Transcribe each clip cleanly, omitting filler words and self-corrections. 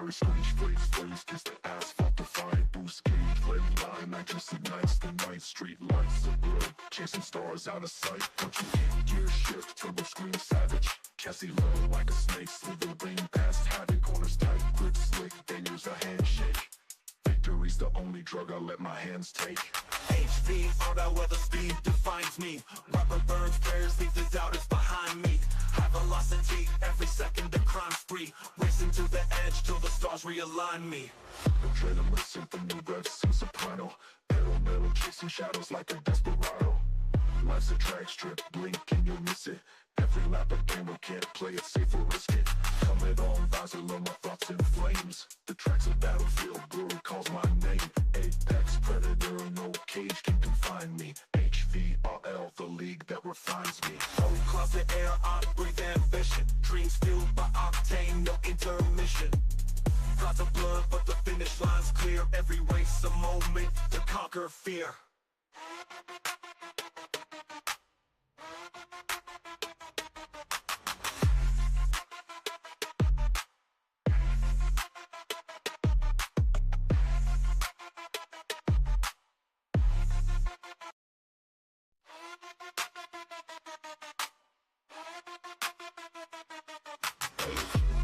tires, screech, blaze, kiss the asphalt, defy, boost gauge, red line, nitrous ignites the night, street lights are good, chasing stars out of sight. Don't you hit gear shift, turbo scream savage, chassis low like a snake, slither rain past havoc, corners tight, grip slick, then use a handshake. Victory's the only drug I let my hands take. HVRL, where the speed defines me. Rubber burns, prayers leave the doubters behind me. High velocity, every second a crime spree. Racing to the edge till the stars realign me. Adrenaline symphony, rev, some soprano. Pedal metal, chasing shadows like a desperado. Life's a drag strip, blink and you'll miss it. Every lap a camera can't play it safe or risk it. Helmet on, visor low, my thoughts in flames. The track's a battlefield, blurry calls my name. Apex predator, no cage can confine me. HVRL, the league that refines me. Old closet air, I breathe ambition. Dreams fueled by octane, no intermission. Clouds of blood, but the finish line's clear. Every race a moment to conquer fear.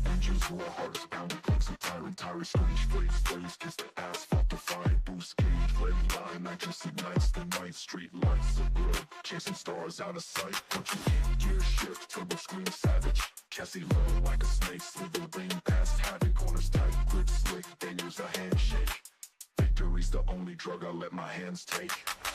Engines roar, heart is pounding, brakes are tiring, tires screech, blaze, kiss the asphalt, defy, boost gauge, red line, nitrous ignites the night, street lights are good, chasing stars out of sight. Don't you hit gear shift, turbo scream savage, chassis low like a snake, slither rain past havoc, corners tight, grip slick, then use a handshake. Victory's the only drug I let my hands take.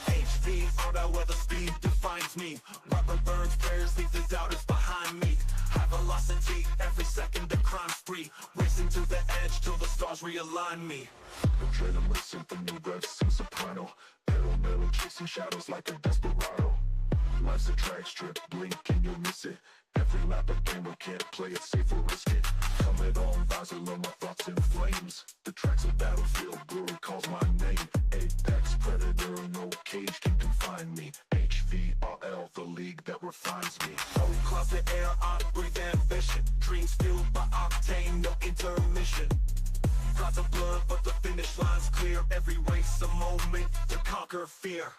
HVRL, where the speed defines me. Rubber burns, prayers leave the doubters behind me. High velocity, every second a crime spree. Racing to the edge till the stars realign me. Adrenaline symphony, rev, some soprano. Pedal metal, chasing shadows like a desperado. Life's a drag strip, blink and you'll miss it. Every lap a camera can't play it safe or risk it. Helmet on, visor low, my thoughts in flames. The track's a battlefield, blurry calls my name. Apex predator, no cage can confine me. HVRL, the league that refines me. Old closet air, I breathe ambition. Dreams fueled by octane, no intermission. Clouds of blood, but the finish line's clear. Every race a moment to conquer fear.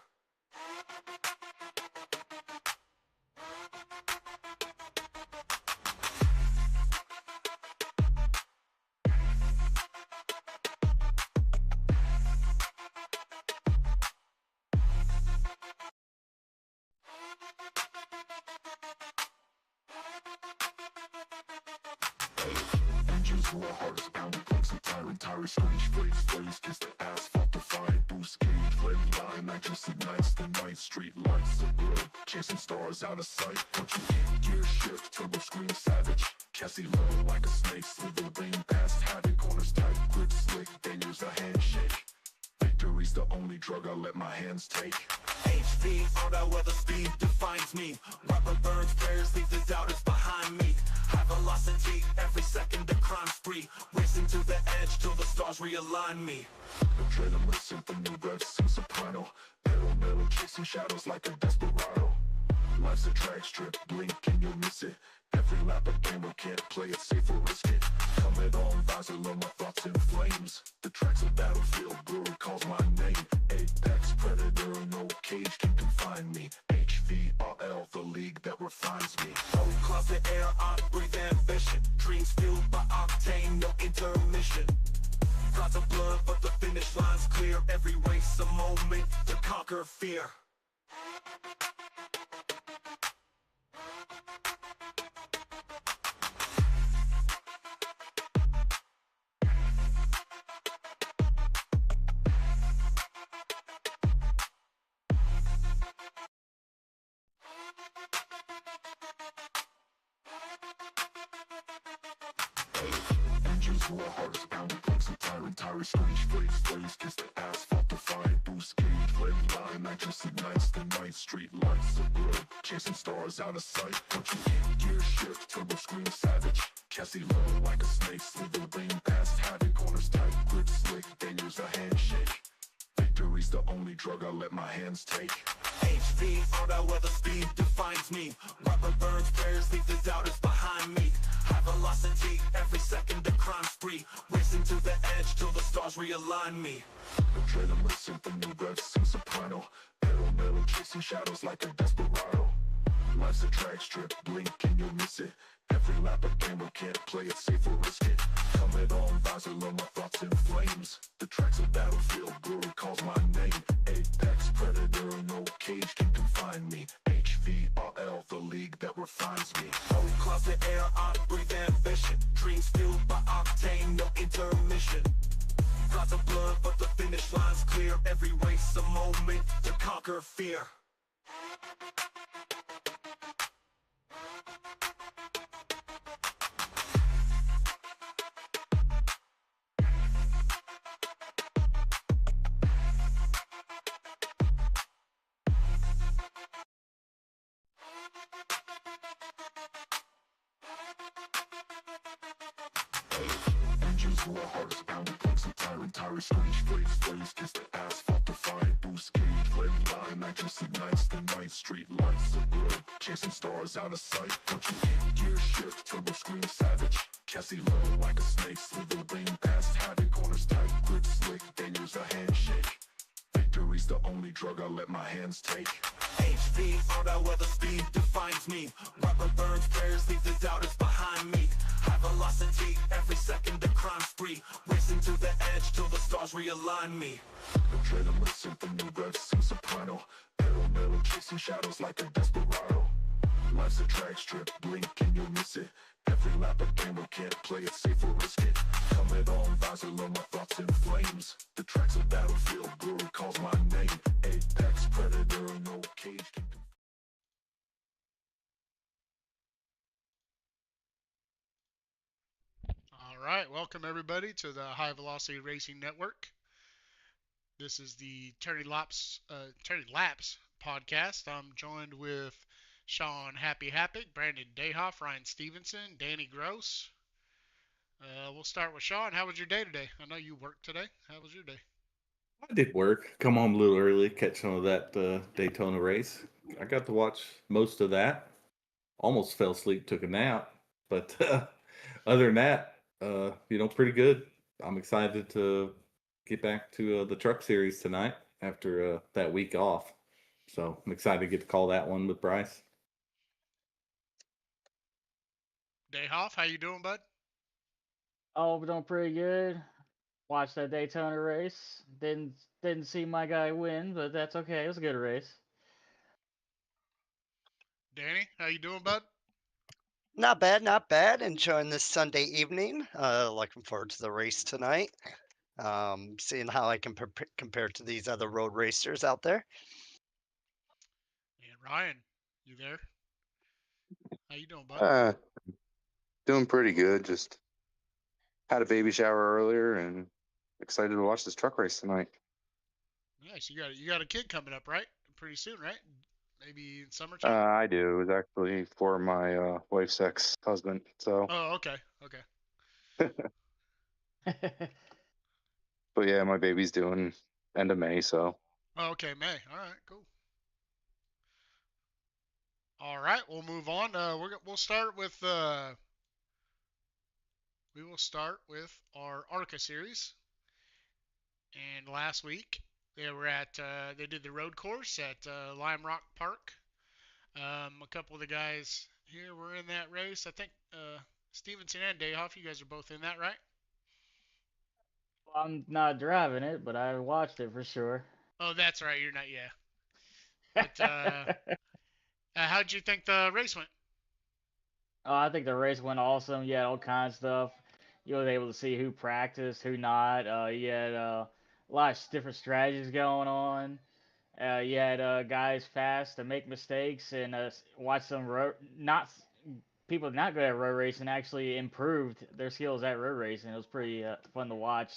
Engines roar, heart is pounding, brakes are tiring, tires screech, blaze, kiss the asphalt, defy, boost gauge, red line, nitrous ignites the night, street lights are good, chasing stars out of sight. Don't you hit gear shift, turbo scream savage, chassis low like a snake, slither rain past havoc, corners tight, grip slick, then use a handshake. Victory's the only drug I let my hands take. HVRL, where the speed defines me. Rubber burns, prayers leave the doubters behind me. High velocity, every second a crime spree. Racing to the edge till the stars realign me. Adrenaline symphony, rev, some soprano. Pedal metal, chasing shadows like a desperado. Life's a drag strip, blink and you'll miss it. Every lap a camera can't play it safe or risk it. Helmet on, visor low, my thoughts in flames. The track's a battlefield, blurry calls my name. Apex predator, no cage can confine me. HVRL, the league that refines me. Old closet air, I breathe ambition. Dreams fueled by octane, no intermission. Clouds of blood, but the finish line's clear. Every race a moment to conquer fear. Engines roar, heart is pounding, brakes are tiring, tires screech, blaze, kiss the asphalt, defy, boost gauge, red line, nitrous ignites the night, street lights are good, chasing stars out of sight. Don't you hit gear shift, turbo scream savage, chassis low like a snake, slither rain past havoc, corners tight, grip slick, then use a handshake. Victory's the only drug I let my hands take. HVRL, where the speed defines me. Rubber burns, prayers leave the doubters behind me. High velocity, every second a crime spree. Racing realign me. Adrenaline symphony, rev sing soprano. Pedal metal chasing shadows like a desperado. Life's a drag strip, blink and you'll miss it. Every lap a camera can't play it safe or risk it. Helmet on, visor low, my thoughts in flames. The track's a battlefield, brewery calls my name. Apex predator, no cage can confine me. HVRL, the league that refines me. Old closet air, I breathe ambition. Dreams fueled by octane, no intermission. Lots of blood, but the finish line's clear. Every race a moment to conquer fear. Engines roar, hardest pounding, pumps and tire screech, blades blaze, kiss the asphalt, defiant, boost gauge, red line, nitrous ignites the night, street lights are good, chasing stars out of sight, punching in, gear shift, turbo scream savage, Cassie low like a snake, slithering past havoc, corners tight, grip slick, danger's a handshake, victory's the only drug I let my hands take. HVRL, where the speed defines me. Rubber burns, prayers leave the doubters behind me. High velocity, every second a crime spree. Racing to the edge till the stars realign me. Adrenaline symphony, rev sing soprano. Pedal metal chasing shadows like a desperado. Life's a drag strip, blink and you'll miss it. Every lap a camera can't play it safe or risk it. Helmet on, visor low, my thoughts in flames. The track's a battlefield, brewery calls my name. Apex predator, no cage can. All right, welcome everybody to the High Velocity Racing Network. This is the Turning Laps podcast. I'm joined with Sean Happy Happick, Brandon Dayhoff, Ryan Stevenson, Danny Gross. We'll start with Sean. How was your day today? I know you worked today. How was your day? I did work. Come home a little early, catch some of that Daytona race. I got to watch most of that. Almost fell asleep, took a nap, but other than that, pretty good. I'm excited to get back to the Truck Series tonight after that week off. So I'm excited to get to call that one with Bryce. Dayhoff, how you doing, bud? Oh, we're doing pretty good. Watched that Daytona race. Didn't see my guy win, but that's okay. It was a good race. Danny, how you doing, bud? Not bad, not bad. Enjoying this Sunday evening. Looking forward to the race tonight. Seeing how I can compare to these other road racers out there. And Ryan, you there? How you doing, bud? Doing pretty good. Just had a baby shower earlier and excited to watch this truck race tonight. Nice. You got a kid coming up, right? Pretty soon, right? Maybe in summertime. I do. It was actually for my wife's ex-husband. So, Oh, okay. but yeah, my baby's doing end of May. So, Oh, okay, May. All right, cool. All right, we'll move on. We will start with our ARCA series. And last week they did the road course at Lime Rock Park. A couple of the guys here were in that race. I think Stevenson and Dayhoff, you guys are both in that, right? Well, I'm not driving it, but I watched it for sure. Oh, that's right. You're not, yeah. But how'd you think the race went? Oh, I think the race went awesome. You had all kinds of stuff. You was able to see who practiced, who not. You had a lot of different strategies going on. You had guys fast to make mistakes and watch some not people not good at road racing actually improved their skills at road racing. It was pretty fun to watch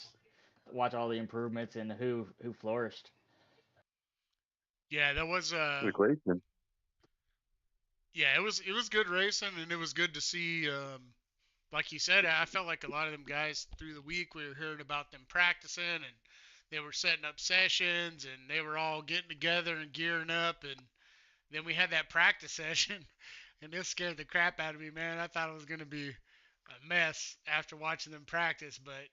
all the improvements and who flourished. Yeah, that was it was a great one. yeah, it was good racing, and it was good to see. Like you said, I felt like a lot of them guys through the week we were hearing about them practicing, and they were setting up sessions, and they were all getting together and gearing up, and then we had that practice session, and this scared the crap out of me, man. I thought it was gonna be a mess after watching them practice, but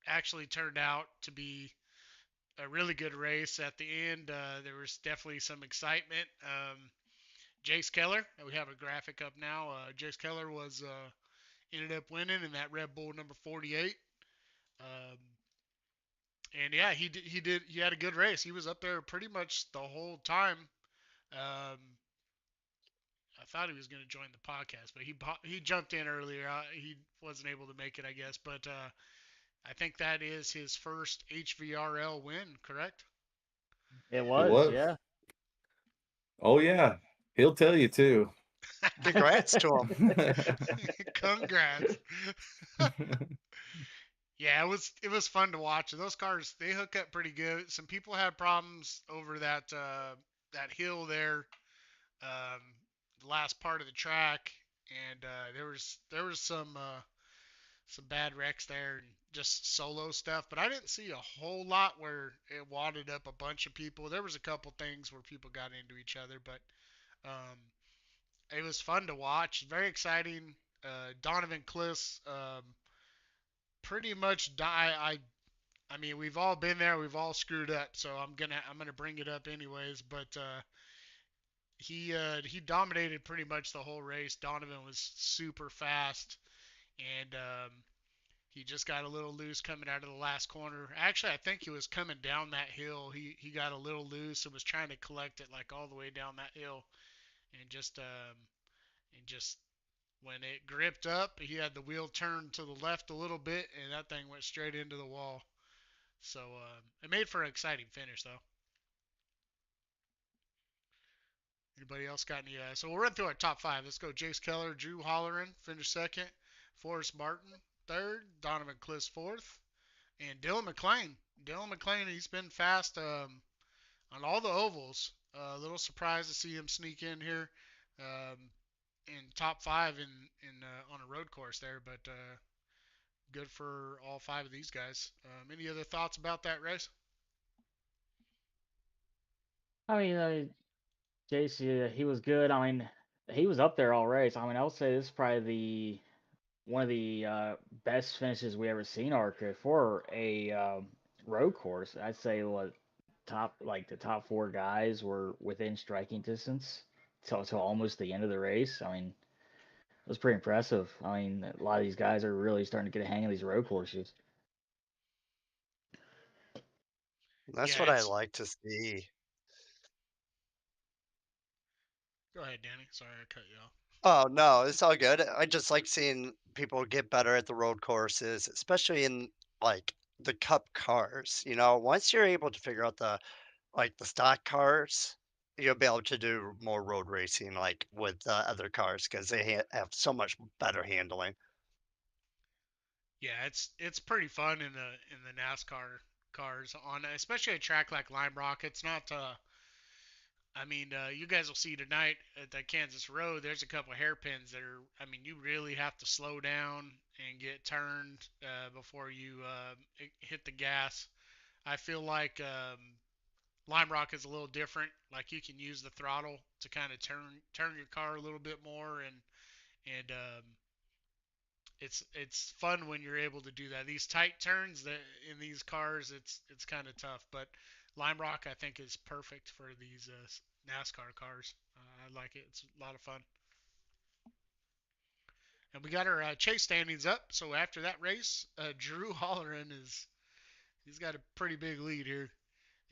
actually turned out to be a really good race at the end. There was definitely some excitement. Jace Keller, we have a graphic up now. Jace Keller was ended up winning in that Red Bull number 48. Um, and yeah, he had a good race. He was up there pretty much the whole time. Um, I thought he was going to join the podcast, but he jumped in earlier. He wasn't able to make it, I guess. But I think that is his first HVRL win, correct? It It was, was. yeah. Oh yeah, he'll tell you too. Congrats to him. Congrats. Yeah, it was fun to watch. Those cars they hook up pretty good. Some people had problems over that hill there, um, the last part of the track, and there was some bad wrecks there and just solo stuff. But I didn't see a whole lot where it wadded up a bunch of people. There was a couple things where people got into each other, but um, it was fun to watch. Very exciting. Donovan Cliss pretty much die. I mean, we've all been there. We've all screwed up. So I'm gonna bring it up anyways. But he dominated pretty much the whole race. Donovan was super fast, and he just got a little loose coming out of the last corner. Actually, I think he was coming down that hill. He got a little loose and was trying to collect it like all the way down that hill, and just when it gripped up, he had the wheel turned to the left a little bit, and that thing went straight into the wall. So it made for an exciting finish, though. Anybody else got any? So we'll run through our top five. Let's go. Jace Keller, Drew Holleran finished second. Forrest Martin third. Donovan Cliss fourth. And Dylan McLean. Dylan McLean, he's been fast on all the ovals. A little surprised to see him sneak in here um, in top five in on a road course there, but good for all five of these guys. Any other thoughts about that race? I mean, JC, he was good. I mean, he was up there all race. I mean, I would say this is probably the one of the best finishes we ever seen ARCA for a road course. I'd say what the top four guys were within striking distance till almost the end of the race. I mean, it was pretty impressive. I mean, a lot of these guys are really starting to get a hang of these road courses. That's Yeah, what I it's. like to see. Go ahead, Danny. Sorry, I cut you off. Oh, no, it's all good. I just like seeing people get better at the road courses, especially in like the cup cars. Once you're able to figure out the stock cars, you'll be able to do more road racing like with other cars because they have so much better handling. Yeah, it's pretty fun in the NASCAR cars on especially a track like Lime Rock. It's not. I mean, you guys will see tonight at that Kansas Road. There's a couple of hairpins that are. I mean, you really have to slow down and get turned before you hit the gas. I feel like Lime Rock is a little different. Like you can use the throttle to kind of turn your car a little bit more, and it's fun when you're able to do that. These tight turns that in these cars, it's kind of tough. But Lime Rock, I think, is perfect for these NASCAR cars. I like it. It's a lot of fun. And we got our chase standings up. So after that race, Drew Holleran he's got a pretty big lead here.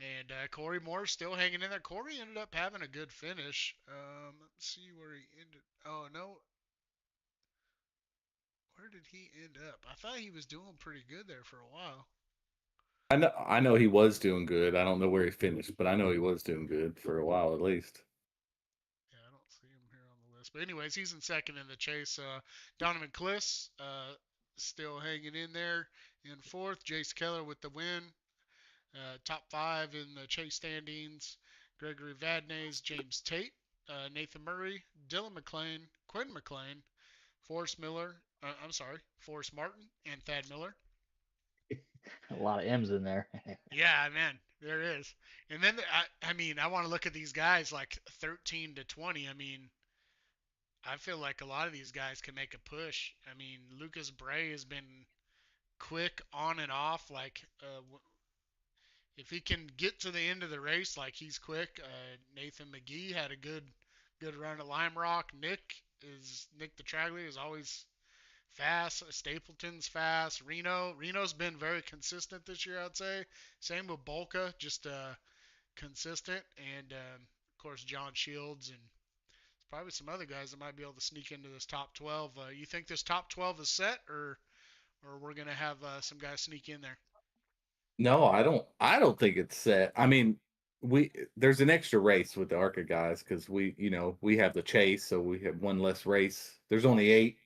And Corey Moore still hanging in there. Corey ended up having a good finish. Let's see where he ended. Oh no, where did he end up? I thought he was doing pretty good there for a while. I know he was doing good. I don't know where he finished, but I know he was doing good for a while at least. Yeah, I don't see him here on the list. But anyways, he's in second in the chase. Donovan Cliss still hanging in there in fourth. Jace Keller with the win. Top five in the chase standings. Gregory Vadnais, James Tate, Nathan Murray, Dylan McLean, Quinn McLean, Forrest Miller. I'm sorry, Forrest Martin and Thad Miller. A lot of M's in there. Yeah, man, there is. And then I mean, I want to look at these guys like 13 to 20. I mean, I feel like a lot of these guys can make a push. I mean, Lucas Bray has been quick on and off. Like if he can get to the end of the race, like he's quick. Nathan McGee had a good run at Lime Rock. Nick the Tragley is always fast. Stapleton's fast. Reno's been very consistent this year, I'd say. Same with Bolka, just consistent. And of course John Shields and probably some other guys that might be able to sneak into this top 12. You think this top 12 is set, or we're gonna have some guys sneak in there? No, I don't. I don't think it's set. I mean, we there's an extra race with the ARCA guys because we have the chase, so we have one less race. There's only eight.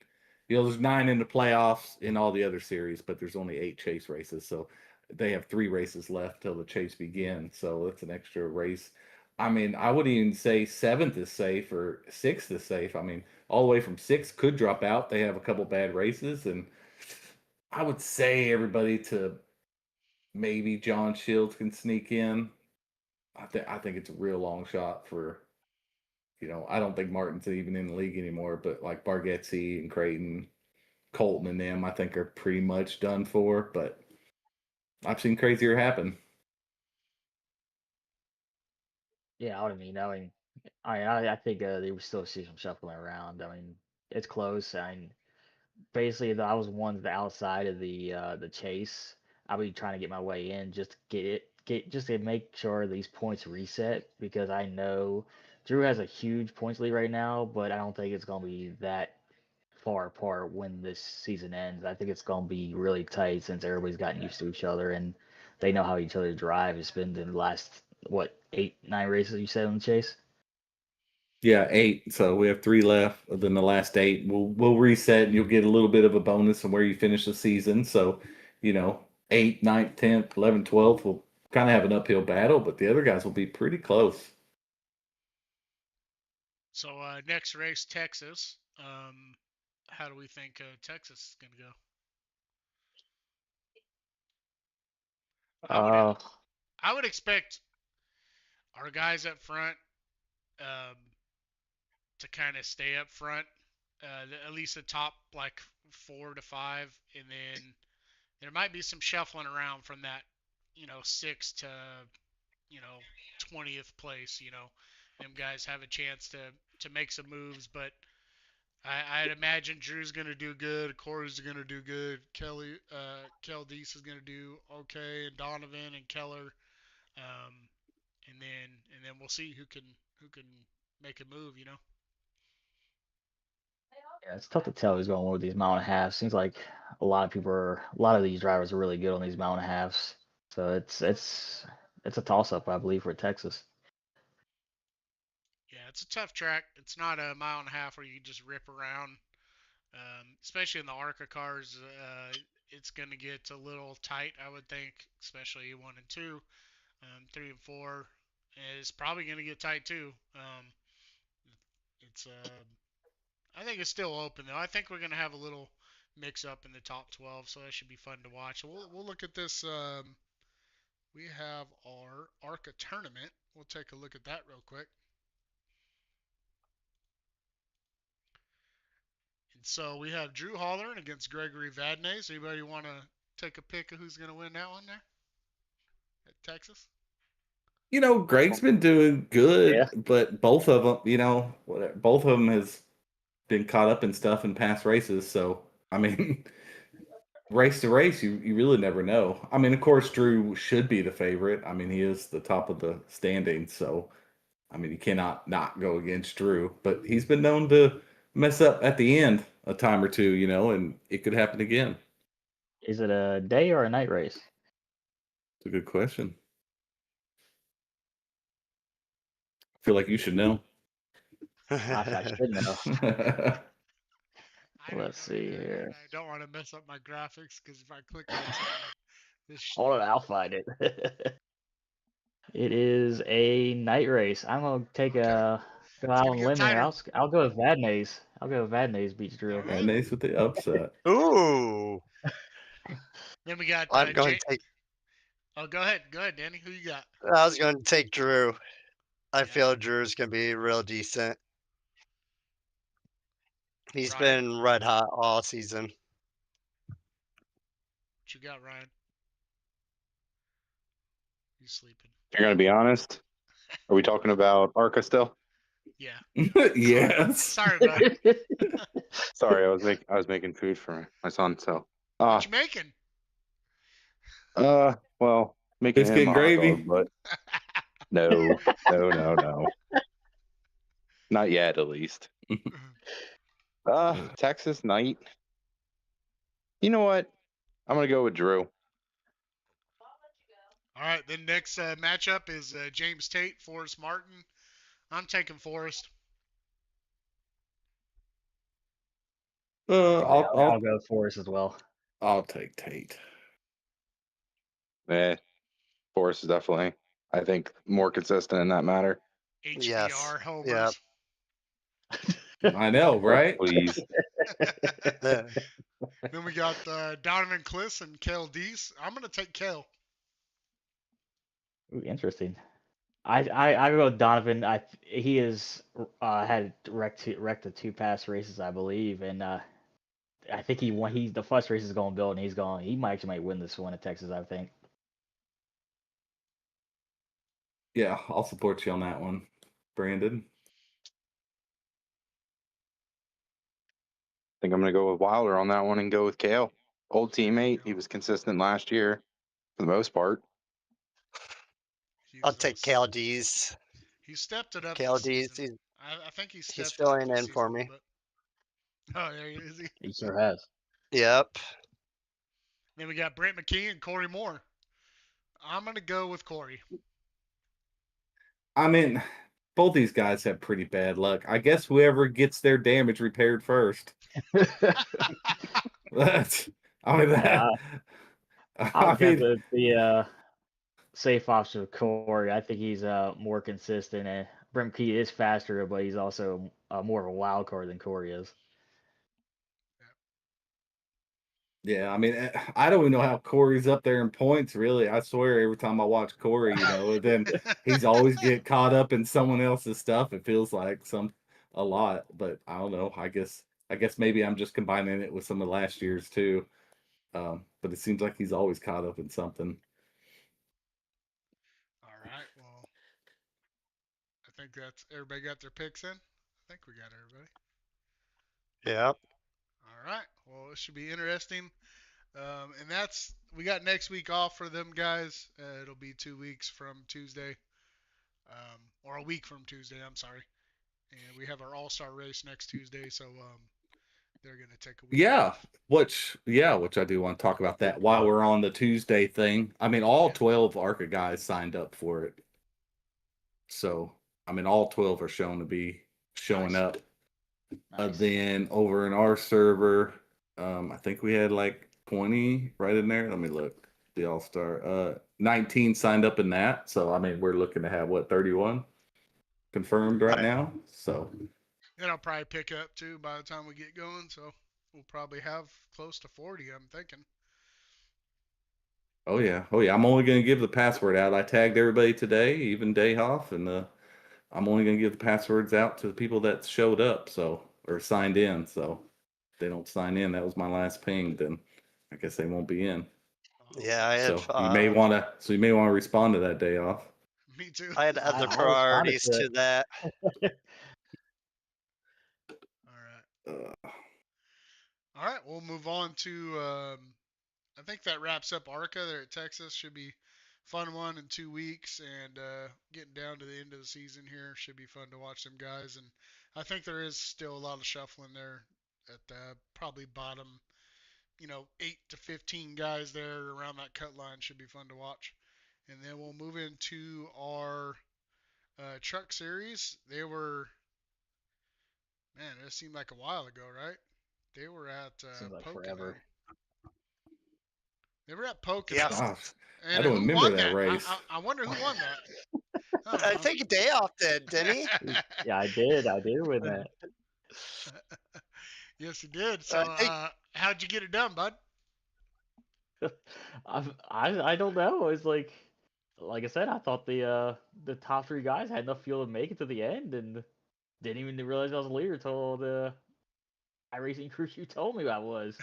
There's nine in the playoffs in all the other series, but there's only eight chase races, so they have three races left till the chase begins. So it's an extra race. I mean, I wouldn't even say seventh is safe or sixth is safe. I mean, all the way from six could drop out. They have a couple bad races, and I would say everybody to maybe John Shields can sneak in. I think it's a real long shot for I don't think Martin's even in the league anymore, but like Bargetzi and Creighton, Colton and them, I think are pretty much done for. But I've seen crazier happen. Yeah, I think they would still see some shuffling around. I mean, it's close. I mean, basically, if I was one to the outside of the chase, I'd be trying to get my way in just to just to make sure these points reset because I know Drew has a huge points lead right now, but I don't think it's gonna be that far apart when this season ends. I think it's gonna be really tight since everybody's gotten used to each other and they know how each other drive. It's been the last what 8, 9 races you said on the chase. Yeah, eight. So we have three left. Then the last eight, we'll reset, and you'll get a little bit of a bonus from where you finish the season. So, eight, ninth, 10th, 11th, 12th will kind of have an uphill battle, but the other guys will be pretty close. So next race, Texas. How do we think Texas is gonna go? I would Uh, I would expect our guys up front um, to kind of stay up front, at least the top like 4 to 5, and then there might be some shuffling around from that, six to 20th place. Them guys have a chance to make some moves, but I'd imagine Drew's gonna do good, Corey's gonna do good, Kel Deese is gonna do okay, and Donovan and Keller, um, and then we'll see who can make a move. yeah, it's tough to tell who's going with these mile and a half. Seems like a lot of these drivers are really good on these mile and a halves. So it's a toss up, I believe, for Texas. Yeah, it's a tough track. It's not a mile and a half where you can just rip around. Especially in the ARCA cars, it's going to get a little tight, I would think, especially 1 and 2, 3 and 4. It's probably going to get tight too. It's I think it's still open though. I think we're going to have a little mix up in the top 12, so that should be fun to watch. We'll look at this. We have our ARCA tournament. We'll take a look at that real quick. And so we have Drew Hollering against Gregory Vadnais. Anybody want to take a pick of who's going to win that one there at Texas? Greg's been doing Yeah. good, but both of them, both of them has been caught up in stuff in past races. So, I mean, race to race, you really never know. I mean, of course, Drew should be the favorite. I mean, he is the top of the standing. So, I mean, you cannot not go against Drew, but he's been known to mess up at the end a time or two, and it could happen again. Is it a day or a night race? It's a good question. I feel like you should know. I should know. I don't Let's know see either, and here. I don't want to mess up my graphics because if I click on something, this Hold on, I'll find it. It is a night race. I'm gonna take okay, go it's out gonna on a get limb here. tighter. I'll go with Vadnais. I'll go with Vadnais beats All Drew. right. And Ace with the upset. Ooh, Then we got I'm going to take. Oh, go ahead. Go ahead, Danny. Who you got? I was going to take Drew. I Yeah, feel Drew's going to be real decent. He's Ryan. been red hot all season. What you got, Ryan? You sleeping? If you're gonna be honest, are we talking about ARCA still? Yeah. Sorry. Yes. Sorry, bud. Sorry, I was making food for my son. So, What you making? well, making Biscuit him and a hot gravy. dog, but no, not yet, at least. Texas night. You know what? I'm gonna go with Drew. All right. Then next matchup is James Tate, Forrest Martin. I'm taking Forrest. I'll I'll go Forrest as well. I'll take Tate. Forrest is definitely, I think, more consistent in that matter. Yes. HVR Yep. homers. I know, right? Please. Uh, Then we got Donovan Cliss and Kel Deese. I'm gonna take Kel. Ooh, interesting. I go with Donovan. He has had wrecked the two past races, I believe, and I think he won. He's the first race is going to build, and he's going. He might win this one at Texas. I think. Yeah, I'll support you on that one, Brandon. I think I'm gonna go with Wilder on that one and go with Kale. Old teammate. He was consistent last year for the most part. I'll He's take Caldees. he stepped it up this Caldees. season. I think he He's stepped it up filling this in for season a me. little bit. Oh, there he is. He sure has. Yep. Then we got Brent McKee and Corey Moore. I'm gonna go with Corey. I mean, both these guys have pretty bad luck. I guess whoever gets their damage repaired first. That's. I mean that. I'll I get mean, the safe option of Corey. I think he's more consistent, and Brent Key is faster, but he's also more of a wild card than Corey is. yeah. I mean, I don't even know how Corey's up there in points. Really, I swear every time I watch Corey, then he's always get caught up in someone else's stuff. It feels like a lot, but I don't know. I guess maybe I'm just combining it with some of last year's too. But it seems like he's always caught up in something. All right. Well, I think that's everybody got their picks in. I think we got everybody. Yep. All right. Well, it should be interesting. And we got next week off for them guys. It'll be 2 weeks from Tuesday, or a week from Tuesday. I'm sorry. And we have our All-Star race next Tuesday, so they're gonna take a week Yeah, off. which I do want to talk about that while we're on the Tuesday thing. I mean, all Yeah. 12 ARCA guys signed up for it. So, I mean, all 12 are shown to be showing Nice. up. Nice. Then over in our server, I think we had like 20 right in there. Let me look. The All-Star. 19 signed up in that. So, I mean, we're looking to have what, 31 confirmed right now. So, And I'll probably pick up too by the time we get going. So we'll probably have close to 40. I'm thinking. oh yeah. I'm only going to give the password out. I tagged everybody today, even day off, and I'm only going to give the passwords out to the people that showed up, or signed in. So if they don't sign in, that was my last ping. Then I guess they won't be in. Yeah, I had So you may want to respond to that day off. Me too. I had other I responded priorities to to it. that. All right. Uh, All right. We'll move on to. I think that wraps up ARCA there at Texas. Should be fun one in 2 weeks, and getting down to the end of the season here should be fun to watch them guys. And I think there is still a lot of shuffling there at the probably bottom, 8 to 15 guys there around that cut line should be fun to watch. And then we'll move into our truck series. Man, it seemed like a while ago, right? They were at Seems like Pocono. forever. They were at Pocono. Yeah. gosh, I And don't who remember won that that? race. I wonder who won that. I think Day Off did, didn't he? Yeah, I did. I did win that. Yes, he did. So, I think how'd you get it done, bud? I don't know. It's like I said, I thought the top three guys had enough fuel to make it to the end, and didn't even realize I was a leader until the iRacing crew you told me I was.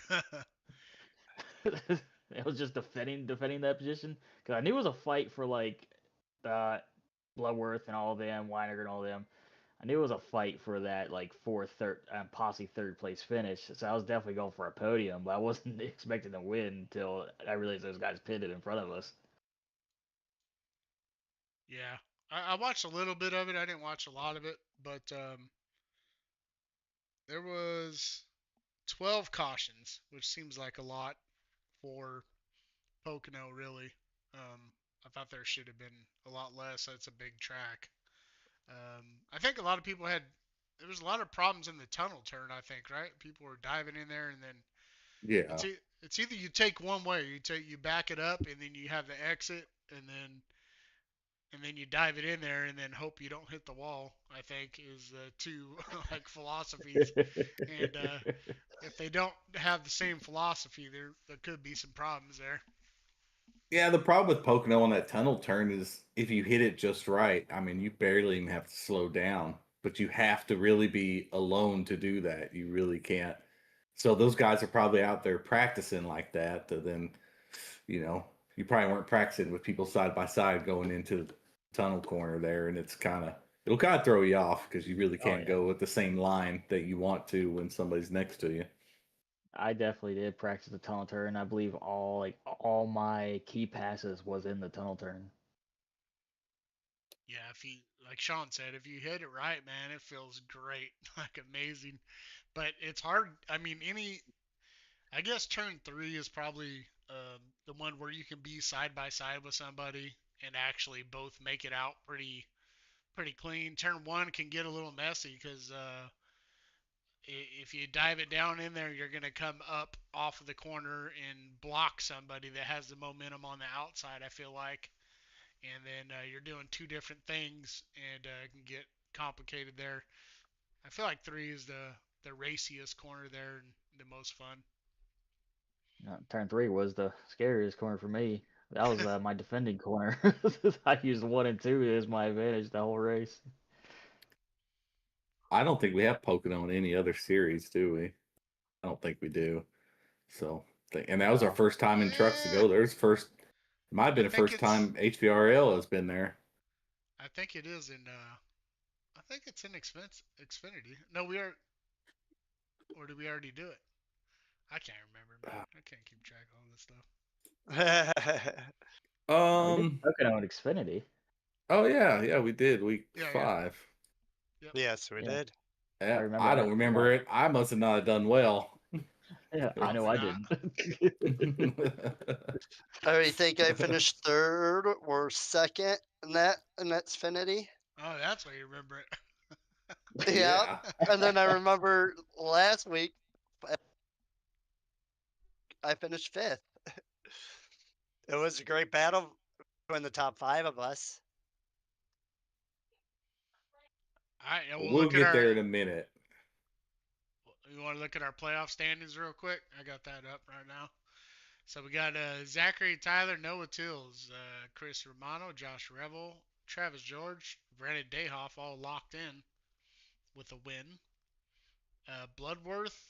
It was just defending that position because I knew it was a fight for like uh, Bloodworth and all them, Weiniger and all them. I knew it was a fight for that like fourth, third, posse third place finish. So I was definitely going for a podium, but I wasn't expecting to win until I realized those guys pitted in front of us. Yeah, I watched a little bit of it. I didn't watch a lot of it, but there was 12 cautions, which seems like a lot for Pocono, really. I thought there should have been a lot less. That's a big track. I think a lot of people had. There was a lot of problems in the tunnel turn. I think, right? People were diving in there, and then Yeah. it's either you take one way, you back it up, and then you have the exit, and then you dive it in there, and then hope you don't hit the wall. I think is the two like philosophies, and if they don't have the same philosophy, there could be some problems there. Yeah, the problem with Pocono on that tunnel turn is if you hit it just right, I mean, you barely even have to slow down, but you have to really be alone to do that. You really can't. So those guys are probably out there practicing like that. Then, you probably weren't practicing with people side by side going into the tunnel corner there, and it'll kind of throw you off because you really Oh can't yeah, go with the same line that you want to when somebody's next to you. I definitely did practice the tunnel turn. I believe all my key passes was in the tunnel turn. Yeah, if you like Sean said, if you hit it right, man, it feels great, like amazing. But it's hard. I mean, I guess turn three is probably the one where you can be side by side with somebody and actually both make it out pretty clean. Turn one can get a little messy because if you dive it down in there, you're gonna come up off of the corner and block somebody that has the momentum on the outside. I feel like, and then you're doing two different things, and it can get complicated there. I feel like three is the raciest corner there and the most fun. Turn three was the scariest corner for me. That was my defending corner. I used one and two as my advantage the whole race. I don't think we have Pocono in any other series, do we? I don't think we do. So, and that was our No, first time in trucks to Eh, go. Might have I been the think first it's time HVRL has been there. I think it is in I think it's in Xfinity. No, we are or did we already do it? I can't remember, man. I can't keep track of all this stuff. we did Um. Pocono and Xfinity. Oh yeah, we did week Yeah, yeah. 5. Yep. Yes, we Yeah, did. I Yeah, remember I don't that. Yeah, remember it. I must have not done well. yeah, I know Probably I not. didn't. I think I finished third or second in that Xfinity. Oh, that's why you remember it. Yeah. Yeah, And then I remember last week I finished fifth. It was a great battle between the top five of us. All right, and we'll we'll look at get our. there in a minute. You want to look at our playoff standings real quick? I got that up right now. So we got Zachary Tyler, Noah Tills, Chris Romano, Josh Revel, Travis George, Brandon Dayhoff all locked in with a win. Bloodworth,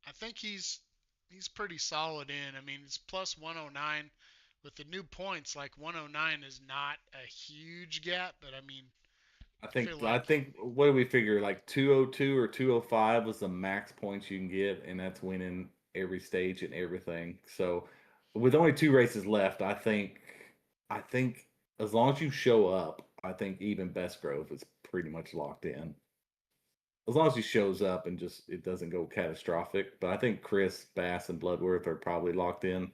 I think he's pretty solid in. I mean, it's plus 109 with the new points. Like 109 is not a huge gap, but I mean, I I feel think I like think what do we figure? Like 202 or 205 was the max points you can get, and that's winning every stage and everything. So with only 2 races left, I think as long as you show up, I think even Best Grove is pretty much locked in. As long as he shows up and just it doesn't go catastrophic. But I think Chris, Bass, and Bloodworth are probably locked in.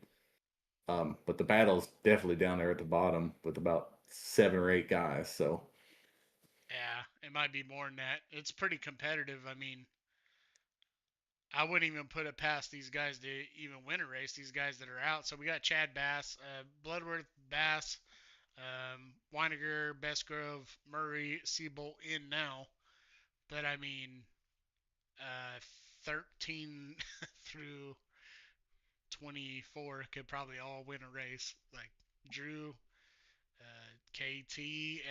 But the battle's definitely down there at the bottom with about 7 or 8 guys. So yeah, it might be more than that. It's pretty competitive. I mean, I wouldn't even put it past these guys to even win a race. These guys that are out. So we got Chad Bass, Bloodworth, Bass, Weiniger, Bestgrove, Murray, Seabolt in now. But I mean, 13 through 24 could probably all win a race. Like Drew, KT,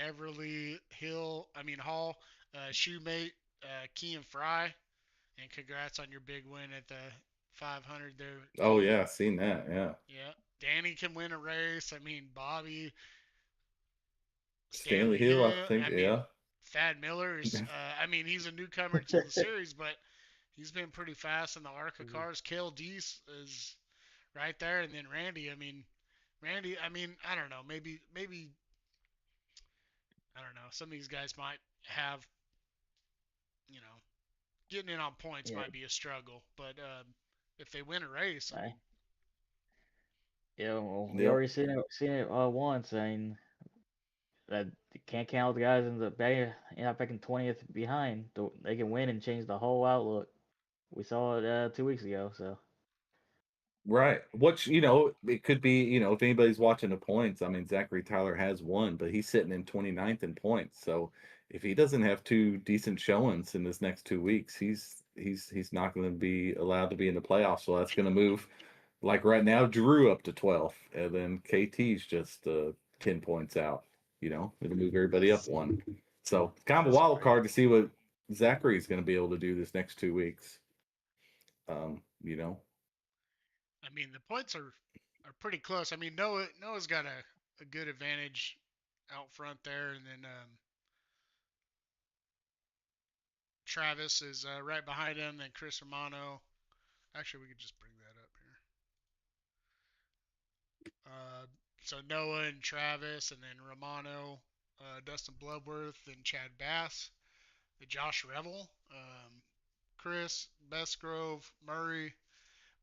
Everly, Hill, I mean Hall, Shoemate, Key and Fry, and congrats on your big win at the 500 there. Oh yeah, I seen that. Yeah, Yeah. Danny can win a race. I mean, Bobby, Stanley Stanley Hill, I Hill. think. I mean, Yeah, Thad Miller is. I mean, he's a newcomer to the series, but he's been pretty fast in the ARCA Mhm. cars. Kale Deese is right there, and then Randy. I mean, Randy. I mean, I don't know. Maybe I don't know. Some of these guys might have, you know, getting in on points Yeah, might be a struggle, but if they win a race, I right. mean, Yeah, well, we yep, already seen it once. I mean, that you can't count the guys in the back in 20th behind. They can win and change the whole outlook. We saw it 2 weeks ago. So right. Which it could be. If anybody's watching the points, I mean, Zachary Tyler has won, but he's sitting in 29th in points. So if he doesn't have two decent showings in this next 2 weeks, he's not going to be allowed to be in the playoffs. So that's going to move. Like right now, Drew up to 12th, and then KT's just 10 points out. It'll move everybody up one. So kind of a that's wild great. card to see what Zachary's going to be able to do this next 2 weeks. Um, you know, I mean, the points are pretty close. I mean, Noah's got a good advantage out front there, and then Travis is right behind him. Then Chris Romano. Actually, we could just bring that up here. So Noah and Travis, and then Romano, Dustin Bloodworth, and Chad Bass, the Josh Revel, Chris Bestgrove, Murray.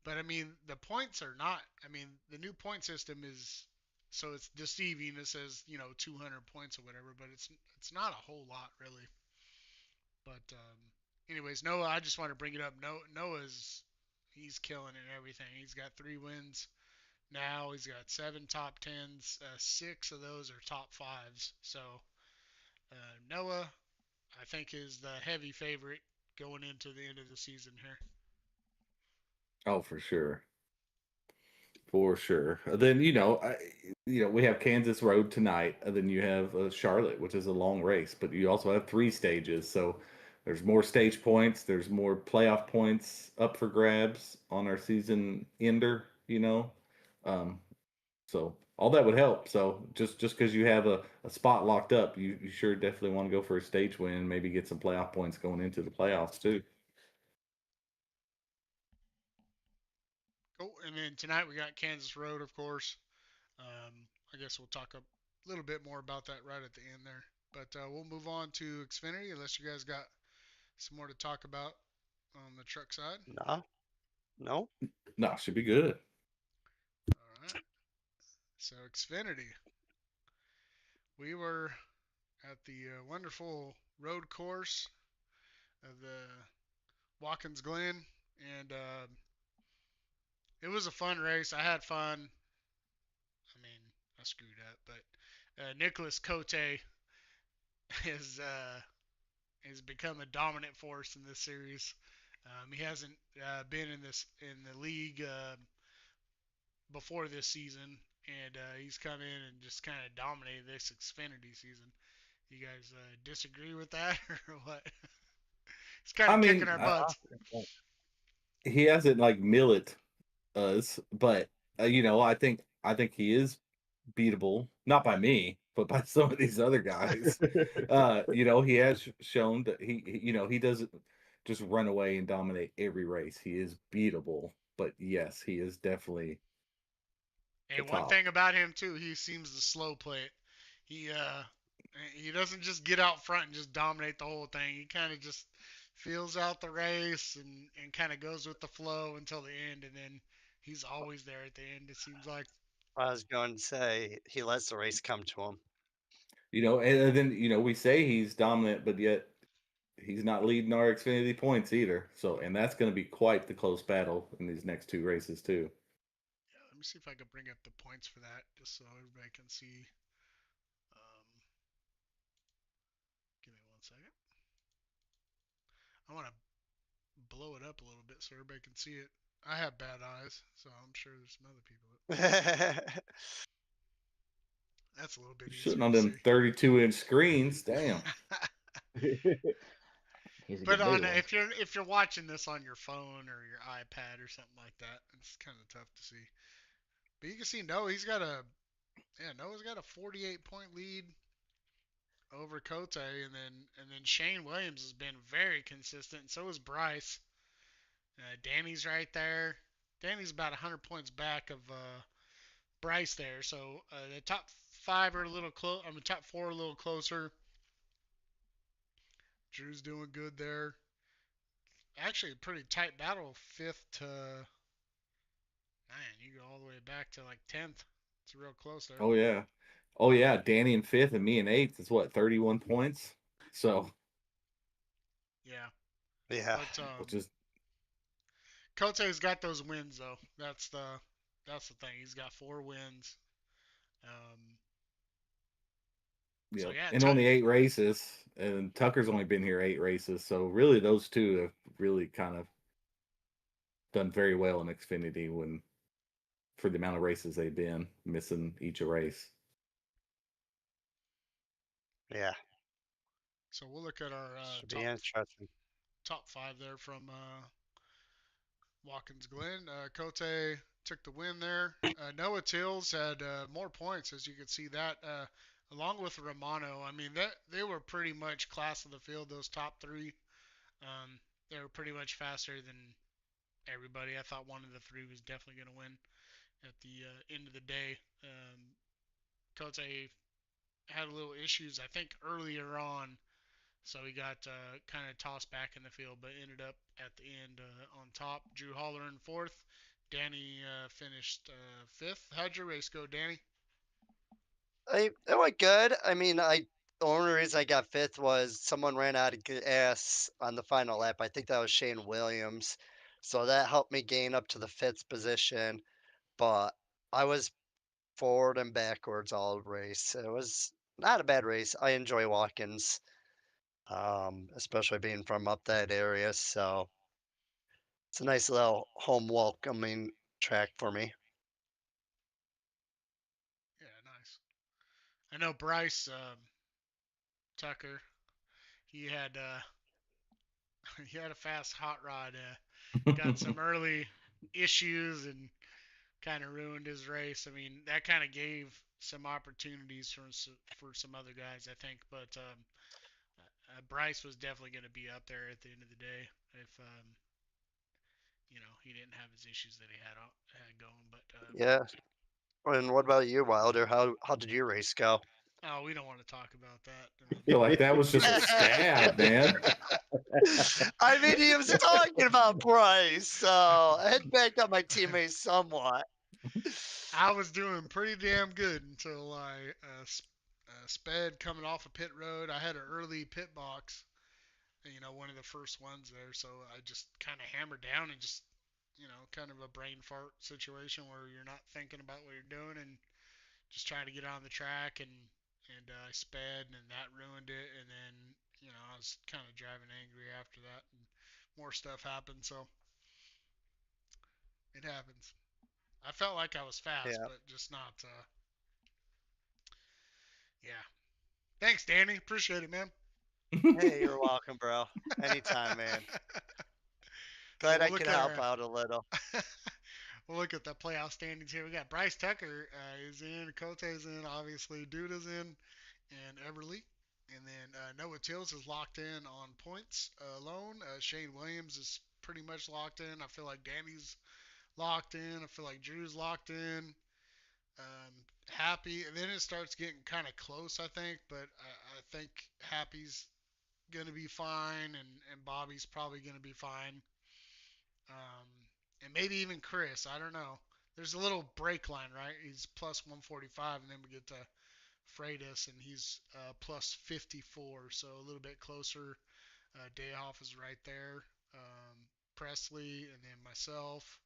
But I mean, the points are not. I mean, the new point system is so it's deceiving. It says 200 points or whatever, but it's not a whole lot really. But anyways, Noah, I just want to bring it up. Noah's he's killing it and everything. He's got 3 wins now. He's got 7 top 10s. 6 of those are top 5s. So Noah, I think, is the heavy favorite going into the end of the season here. oh for sure, for sure. Then we have Kansas Road tonight, and then you have Charlotte, which is a long race, but you also have 3 stages. So there's more stage points. There's more playoff points up for grabs on our season ender. Um, So all that would help. So just because you have a spot locked up, you sure definitely want to go for a stage win, maybe get some playoff points going into the playoffs too. Cool. And then tonight we got Kansas Road, of course. I guess we'll talk a little bit more about that right at the end there. But we'll move on to Xfinity, unless you guys got some more to talk about on the truck side. No, no. No, should be good. All right. So Xfinity, we were at the wonderful road course of the Watkins Glen, and it was a fun race. I had fun. I mean, I screwed up, but Nicholas Cote is has become a dominant force in this series. He hasn't been in the league before this season, and he's come in and just kind of dominated this Xfinity season. You guys disagree with that or what? He's kind I of kicking mean, our butts. he hasn't like Millet us, but I think he is beatable, not by me, but by some of these other guys. He has shown that he doesn't just run away and dominate every race. He is beatable, but yes, he is definitely the And one top. thing about him too, he seems to slow play it. He doesn't just get out front and just dominate the whole thing. He kind of just feels out the race and kind of goes with the flow until the end, and then he's always there at the end. It seems like. I was going to say he lets the race come to him. And then we say he's dominant, but yet he's not leading our Xfinity points either. So, and that's going to be quite the close battle in these next 2 races too. Yeah, let me see if I can bring up the points for that, just so everybody can see. Um, Give me 1 second. I want to blow it up a little bit so everybody can see it. I have bad eyes, so I'm sure there's some other people. That's a little bit You're sitting easier on to them see. 32-inch screens, damn. He's a But good big on one. if you're watching this on your phone or your iPad or something like that, it's kind of tough to see. But you can see Noah's got a 48 point lead over Cote, and then Shane Williams has been very consistent, and so is Bryce. Danny's right there. Danny's about 100 points back of Bryce there. So the top five are a little close. I mean, top four are a little closer. Drew's doing good there. Actually, a pretty tight battle, fifth to man. You go all the way back to like 10th. It's real close there. Oh yeah. Oh yeah. Danny in fifth and me in eighth. It's what, 31 points? So Yeah, Yeah. but which is Kote's got those wins though. That's the thing. He's got 4 wins. Um, so yeah. yeah, And only 8 races. And Tucker's only been here 8 races. So really those two have really kind of done very well in Xfinity when for the amount of races they've been, missing each a race. Yeah. so we'll look at our Should be interesting. top five there from Watkins Glen. Cote took the win there. Noah Tills had more points, as you could see that, along with Romano. I mean, they were pretty much class of the field. Those top three, they were pretty much faster than everybody. I thought one of the three was definitely going to win at the end of the day. Cote had a little issues, I think, earlier on. So he got kind of tossed back in the field, but ended up at the end on top. Drew Holler in fourth. Danny finished fifth. How'd your race go, Danny? It went good. I mean, the only reason I got fifth was someone ran out of gas on the final lap. I think that was Shane Williams, so that helped me gain up to the fifth position. But I was forward and backwards all race. It was not a bad race. I enjoy Watkins, especially being from up that area. So it's a nice little home welcoming track for me. Yeah, nice. I know Bryce Tucker. He had he had a fast hot rod. Got some early issues and kind of ruined his race. I mean, that kind of gave some opportunities for some other guys, I think. But Bryce was definitely going to be up there at the end of the day if he didn't have his issues that he had going. But Yeah. And what about you, Wilder? How did your race go? oh, we don't want to talk about that. I I mean, feel like that was just a stab, man. I mean, he was talking about Bryce, so I had to back up my teammates somewhat. I was doing pretty damn good until I sped coming off a pit road. I had an early pit box, one of the first ones there, so I just kind of hammered down and just, kind of a brain fart situation where you're not thinking about what you're doing and just trying to get on the track and I sped and that ruined it and then I was kind of driving angry after that and more stuff happened, so it happens. I felt like I was fast, Yeah. but just not. Yeah. Thanks, Danny. Appreciate it, man. Hey, you're welcome, bro. Anytime, man. So Glad I could help out a little. we'll look at the playoff standings here. We got Bryce Tucker is in, Cote's in, obviously Duda's in, and Everly. And then Noah Tills is locked in on points alone. Shane Williams is pretty much locked in. I feel like Danny's locked in. I feel like Drew's locked in. Happy, and then it starts getting kind of close, I think. But I think Happy's gonna be fine, and Bobby's probably gonna be fine. Um, and maybe even Chris. I don't know. There's a little break line, right? He's plus 145, and then we get to Freitas, and he's plus 54, so a little bit closer. Dayhoff is right there. Presley, and then myself.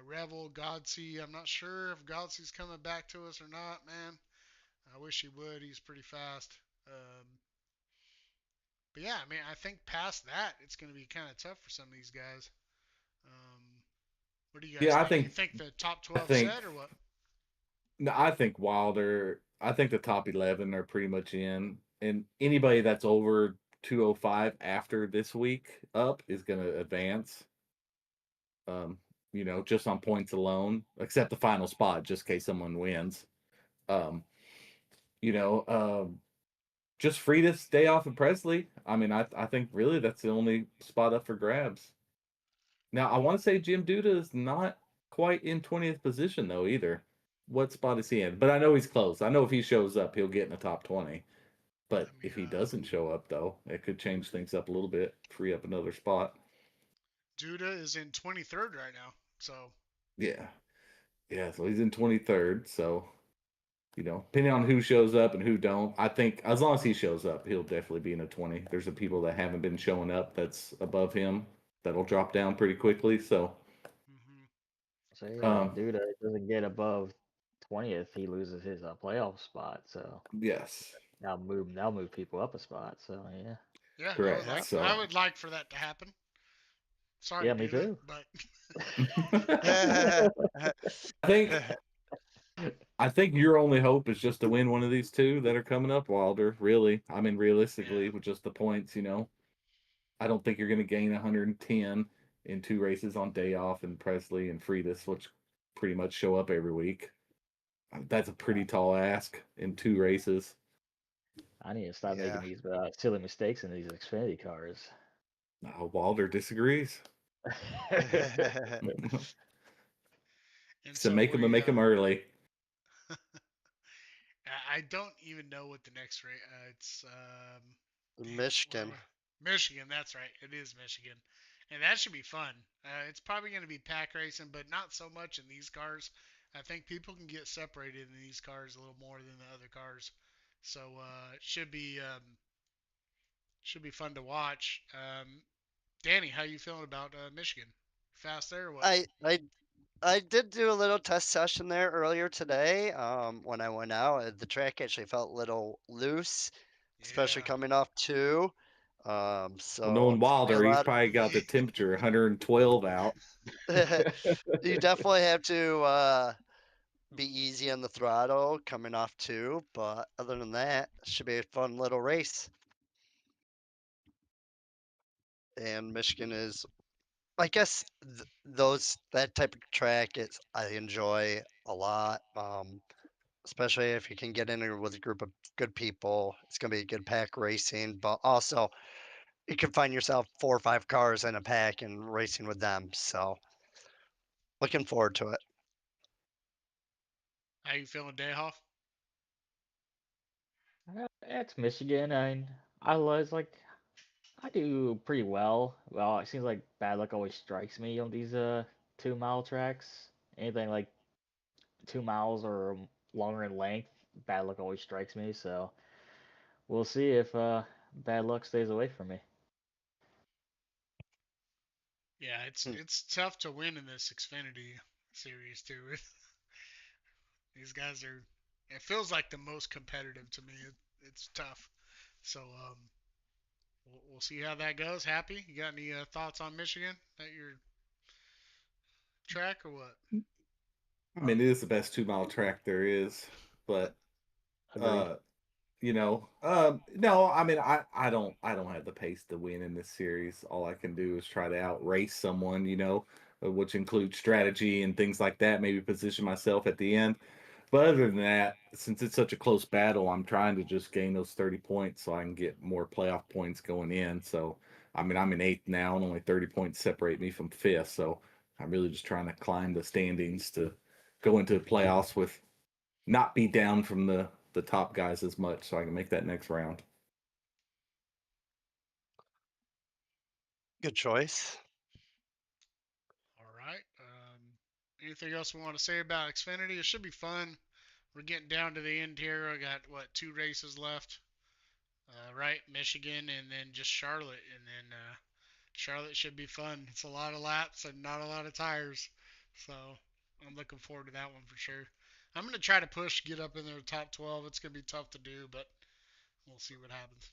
Revel, Godsey. I'm not sure if Godsey's coming back to us or not, man. I wish he would. He's pretty fast. But yeah, I mean, I think past that, it's going to be kind of tough for some of these guys. What do you guys Yeah, think? You think the top I 12 think set or what? no, I think Wilder. I think the top 11 are pretty much in, and anybody that's over 205 after this week up is going to advance. Um, just on points alone, except the final spot, just in case someone wins. Um, you know, um, just Frida's day off of Presley. I mean, I think really that's the only spot up for grabs. Now, I want to say Jim Duda is not quite in 20th position though either. What spot is he in? But I know he's close. I know if he shows up, he'll get in the top 20. But Let me if he doesn't show up though, it could change things up a little bit, free up another spot. Duda is in 23rd right now. So Yeah. Yeah, so he's in 23rd. So, depending on who shows up and who don't, I think as long as he shows up, he'll definitely be in a 20. There's the people that haven't been showing up that's above him that'll drop down pretty quickly. So, hmm So yeah, um, if Duda doesn't get above 20th, he loses his playoff spot. So yes, that'll move people up a spot. So yeah, yeah, correct. Yeah. So, I would like for that to happen. Sorry, yeah, me Duda, too. but I think I think your only hope is just to win one of these two that are coming up, Wilder. Really, I mean, realistically, yeah, with just the points, I don't think you're going to gain 110 in two races on day off, and Presley and Freitas, which pretty much show up every week. That's a pretty tall ask in two races. I need to stop making Yeah. these silly mistakes in these Xfinity cars. Wilder disagrees. and So so make them and make them early. I don't even know what the next race. It's damn, where Michigan. am I? Michigan. That's right. It is Michigan, and that should be fun. It's probably going to be pack racing, but not so much in these cars. I think people can get separated in these cars a little more than the other cars, so it should be fun to watch. Danny, how you feeling about Michigan? Fast there or what? I I I did do a little test session there earlier today. When I went out, the track actually felt a little loose, especially Yeah. coming off two. Well, So knowing a Wilder, he's lot. probably got the temperature 112 out. You definitely have to be easy on the throttle coming off two, but other than that, it should be a fun little race. And Michigan is, I guess, that type of track is I enjoy a lot. Especially if you can get in there with a group of good people. It's going to be good pack racing, but also you can find yourself 4 or 5 cars in a pack and racing with them. So looking forward to it. How you feeling, Dayhoff? It's Michigan, and I was like, I do pretty well. Well, it seems like bad luck always strikes me on these 2 mile tracks. Anything like 2 miles or longer in length, bad luck always strikes me. So we'll see if bad luck stays away from me. Yeah, Hmm. it's tough to win in this Xfinity series too. These guys are. It feels like the most competitive to me. It's tough. So we'll see how that goes. Happy? You got any thoughts on Michigan at your track or what? I mean, it is the best 2 mile track there is, but Agreed. uh, no, I mean, I don't have the pace to win in this series. All I can do is try to outrace someone, which includes strategy and things like that. Maybe position myself at the end. But other than that, since it's such a close battle, I'm trying to just gain those 30 points so I can get more playoff points going in. So, I mean, I'm in eighth now, and only 30 points separate me from fifth. So, I'm really just trying to climb the standings to go into the playoffs with not be down from the top guys as much, so I can make that next round. Good choice. All right. Anything else we want to say about Xfinity? It should be fun. We're getting down to the end here. I got what 2 races left. Right, Michigan and then just Charlotte, and then Charlotte should be fun. It's a lot of laps and not a lot of tires, so I'm looking forward to that one for sure. I'm gonna try to push, get up in the top 12. It's gonna be tough to do, but we'll see what happens.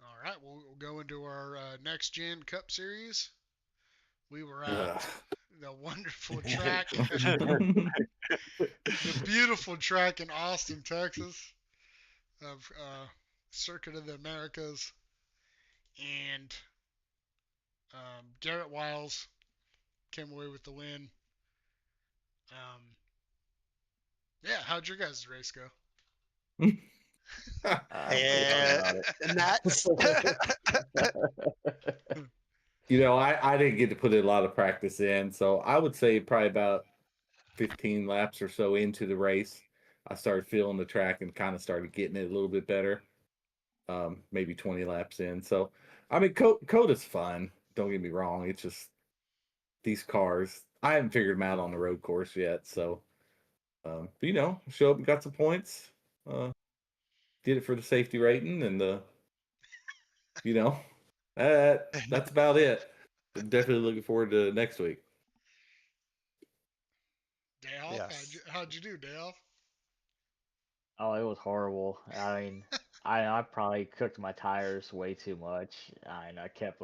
All right, we'll go into our next gen Cup Series. We were Ugh. at the wonderful track, the beautiful track in Austin, Texas, of Circuit of the Americas, and Garrett Wiles came away with the win. Um, yeah, how'd your guys' race go? I'm pretty happy And about nuts. it. I didn't get to put a lot of practice in, so I would say probably about 15 laps or so into the race, I started feeling the track and kind of started getting it a little bit better. Maybe 20 laps in. So, I mean, Coda's fun. Don't get me wrong. It's just these cars. I haven't figured them out on the road course yet. So, but show up and got some points. Did it for the safety rating, and you know, that's about it. Definitely looking forward to next week. Day off? Yes. How'd you do, day off? Oh, it was horrible. I mean, I probably cooked my tires way too much. I kept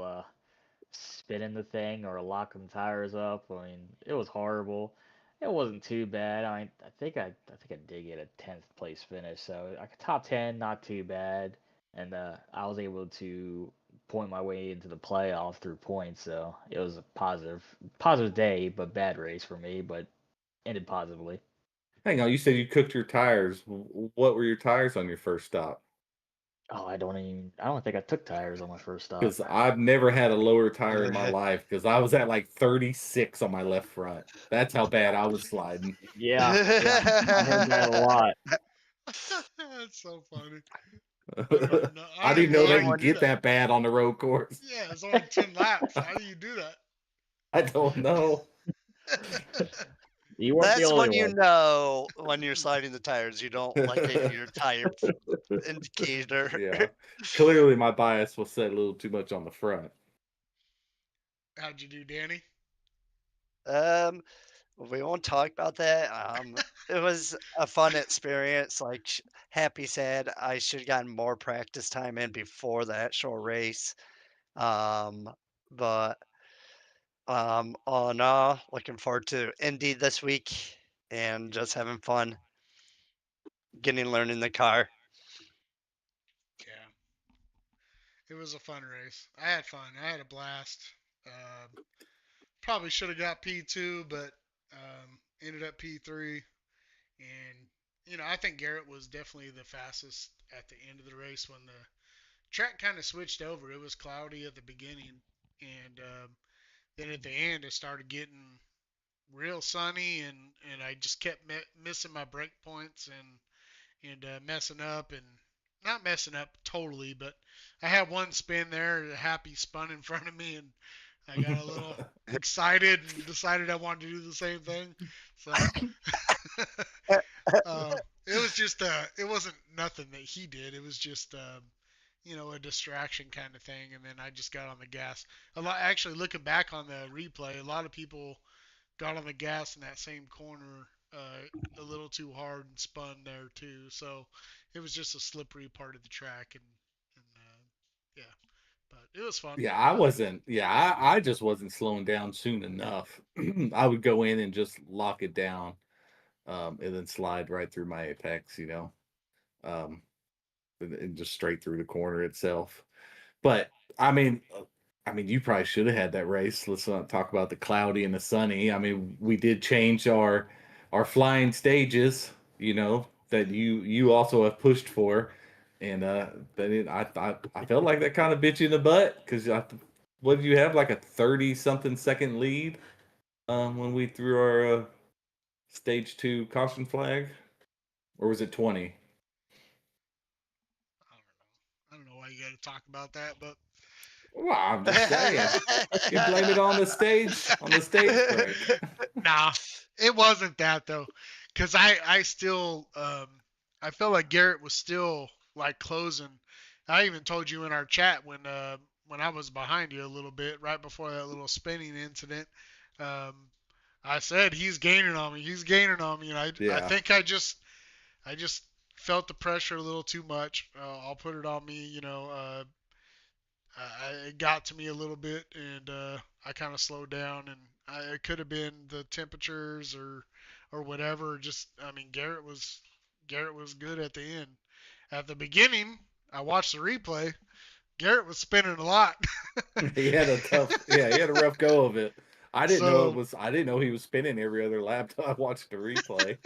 spinning the thing or locking the tires up. I mean, it was horrible. It wasn't too bad. I mean, I think I did get a 10th place finish, so like a top 10, not too bad. And I was able to point my way into the playoffs through points, so it was a positive day, but bad race for me, but ended positively. Hang on, you said you cooked your tires. What were your tires on your first stop? Oh, I don't think I took tires on my first stop. Because I've never had a lower tire in my life. Because I was at like 36 on my left front. That's how bad I was sliding. Yeah, yeah, I heard that a lot. That's so funny. I I didn't didn't know know how they you can And do get that. that bad on the road course. Yeah, it's only 10 laps. How do you do that? I don't know. You weren't the that's only when you one. know when you're sliding the tires, you don't like it in your tire indicator. Yeah. Clearly, my bias was set a little too much on the front. How'd you do, Danny? Um, we won't talk about that. It was a fun experience. Like happy, sad. I should have gotten more practice time in before the actual race. Um, but all in all, looking forward to Indy this week and just having fun, learning the car. Yeah, it was a fun race. I had fun. I had a blast. Uh, Probably should have got P2, but ended up P3. And, I think Garrett was definitely the fastest at the end of the race when the track kind of switched over. It was cloudy at the beginning. And then at the end, it started getting real sunny. And I just kept missing my break points and messing up. And not messing up totally, but I had one spin there. Happy spun in front of me. And I got a little excited and decided I wanted to do the same thing. So it was just it wasn't nothing that he did. It was just a distraction kind of thing. And then I just got on the gas. A lot actually looking back on the replay, a lot of people got on the gas in that same corner a little too hard and spun there too. So it was just a slippery part of the track and yeah, but it was fun. Yeah, I wasn't. Yeah, I just wasn't slowing down soon enough. I would go in and just lock it down, and then slide right through my apex, um, and just straight through the corner itself. But I mean, you probably should have had that race. Let's not talk about the cloudy and the sunny. I mean, we did change our flying stages, that you also have pushed for, and I felt like that kind of bit you in the butt because what did you have, like a 30 something second lead when we threw our stage 2 caution flag, or was it 20? I don't know why you got to talk about that, but Well, I'm just saying. You blame it on the stage break. nah, it wasn't that though, because I still I felt like Garrett was still like closing. I even told you in our chat when I was behind you a little bit right before that little spinning incident. Um, I said he's gaining on me. He's gaining on me, and I Yeah. think I just felt the pressure a little too much. I'll put it on me. It got to me a little bit, and I kind of slowed down, and it could have been the temperatures or whatever. Just I mean, Garrett was good at the end. At the beginning, I watched the replay. Garrett was spinning a lot. He had a tough, yeah, he had a rough go of it. So I didn't know he was spinning every other lap till I watched the replay.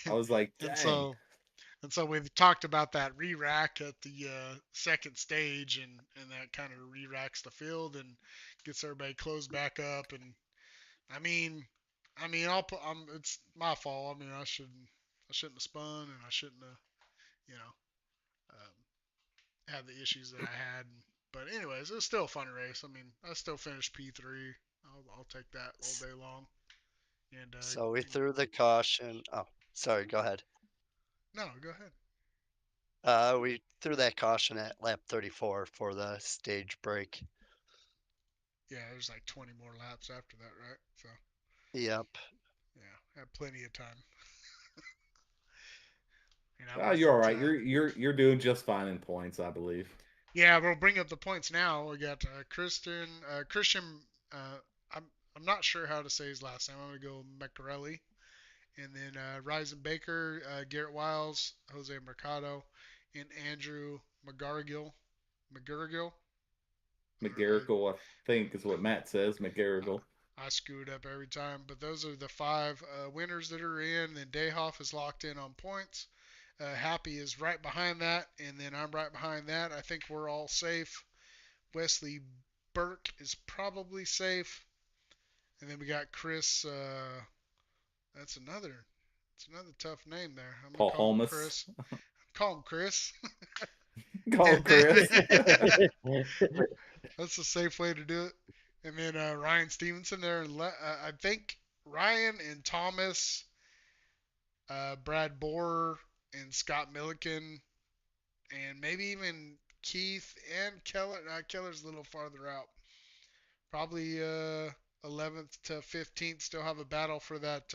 I was like, and dang. so we talked about that re-rack at the second stage, and that kind of re-racks the field and gets everybody closed back up. And I mean, it's my fault. I mean, I shouldn't have spun, and I shouldn't have, you know, had the issues that I had. But anyways, it was still a fun race. I mean, I still finished P3. I'll take that all day long. And So we threw the caution. Oh, sorry. Go ahead. no, go ahead. We threw that caution at lap 34 for the stage break. Yeah, there's like 20 more laps after that, right? So Yep. yeah, had plenty of time. And I Ah, you're all wasn't. right. You're doing just fine in points, I believe. Yeah, we'll bring up the points now. We got Christian. Uh, I'm not sure how to say his last name. I'm gonna go Macarelli, and then Ryzen Baker, Garrett Wiles, Jose Mercado, and Andrew McGarrigle. McGarrigle, I think, is what Matt says. McGarrigle. I screw it up every time, but those are the five winners that are in. Then Dayhoff is locked in on points. Happy is right behind that, and then I'm right behind that. I think we're all safe. Wesley Burke is probably safe, and then we got Chris. That's another. It's another tough name there. I'm gonna Paul call him Holmes. Chris. Call him Chris. Call him And then Chris. that's a safe way to do it. And then Ryan Stevenson there, and I think Ryan and Thomas, Brad Borer and Scott Milliken, and maybe even Keith and Keller. Keller's a little farther out. Probably 11th to 15th still have a battle for that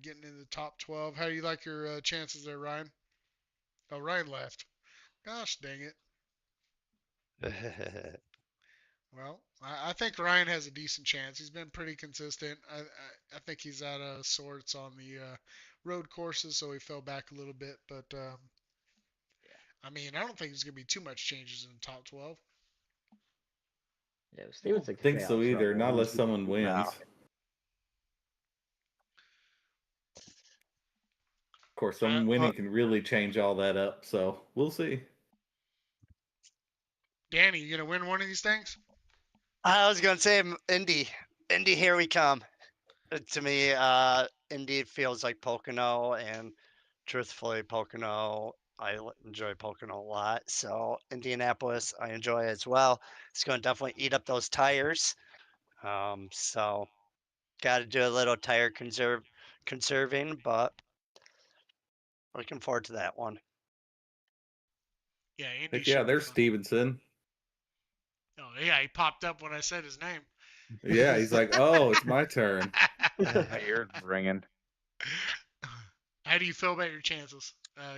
getting in the top 12. How do you like your chances there, Ryan? Oh, Ryan left. Gosh dang it. Well, I think Ryan has a decent chance. He's been pretty consistent. I think he's out of sorts on the road courses, so he fell back a little bit. But I mean, I don't think there's gonna be too much changes in the top 12. Yeah, I don't Stevenson can think stay out so of either, trouble. not unless someone No. wins. Of course, someone winning can really change all that up, so we'll see. Danny, you gonna win one of these things? I was gonna say Indy. Indy, here we come. To me, Indy feels like Pocono, and truthfully, Pocono, enjoy Pocono a lot. So Indianapolis, I enjoy as well. It's going to definitely eat up those tires. So got to do a little tire conserving, but looking forward to that one. Yeah, Indy Heck yeah, should be there's fun. Stevenson. Oh yeah, he popped up when I said his name. Yeah, he's like, oh, it's my turn. My ears ringing. How do you feel about your chances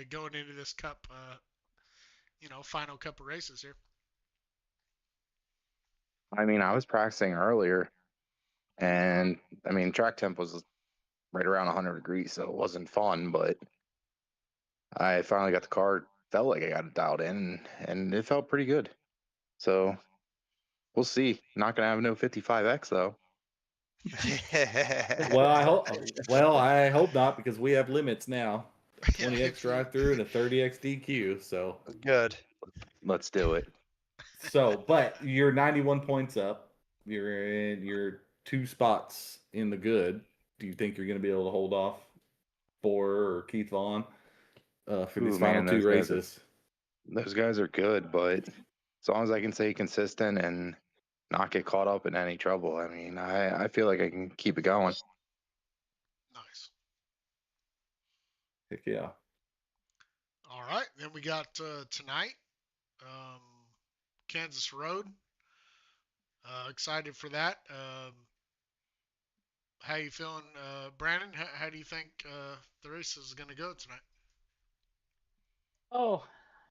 going into this cup? Final cup of races here. I mean, I was practicing earlier, and I mean, track temp was right around 100 degrees, so it wasn't fun, but I finally got the car, felt like I got it dialed in, and it felt pretty good. So we'll see. Not gonna have no 55X though. I hope not, because we have limits now. A 20X if you- drive through and a 30X DQ. So Good. Let's do it. but you're 91 points up. You're 2 spots in the good. Do you think you're going to be able to hold off Borer or Keith Vaughn for these Ooh, final man, 2 races? Those guys are good, but as long as I can stay consistent and not get caught up in any trouble, I mean, I feel like I can keep it going. Nice. Heck yeah. All right, then we got tonight, Kansas Road. Excited for that. How you feeling, Brandon? How do you think the race is going to go tonight? Oh,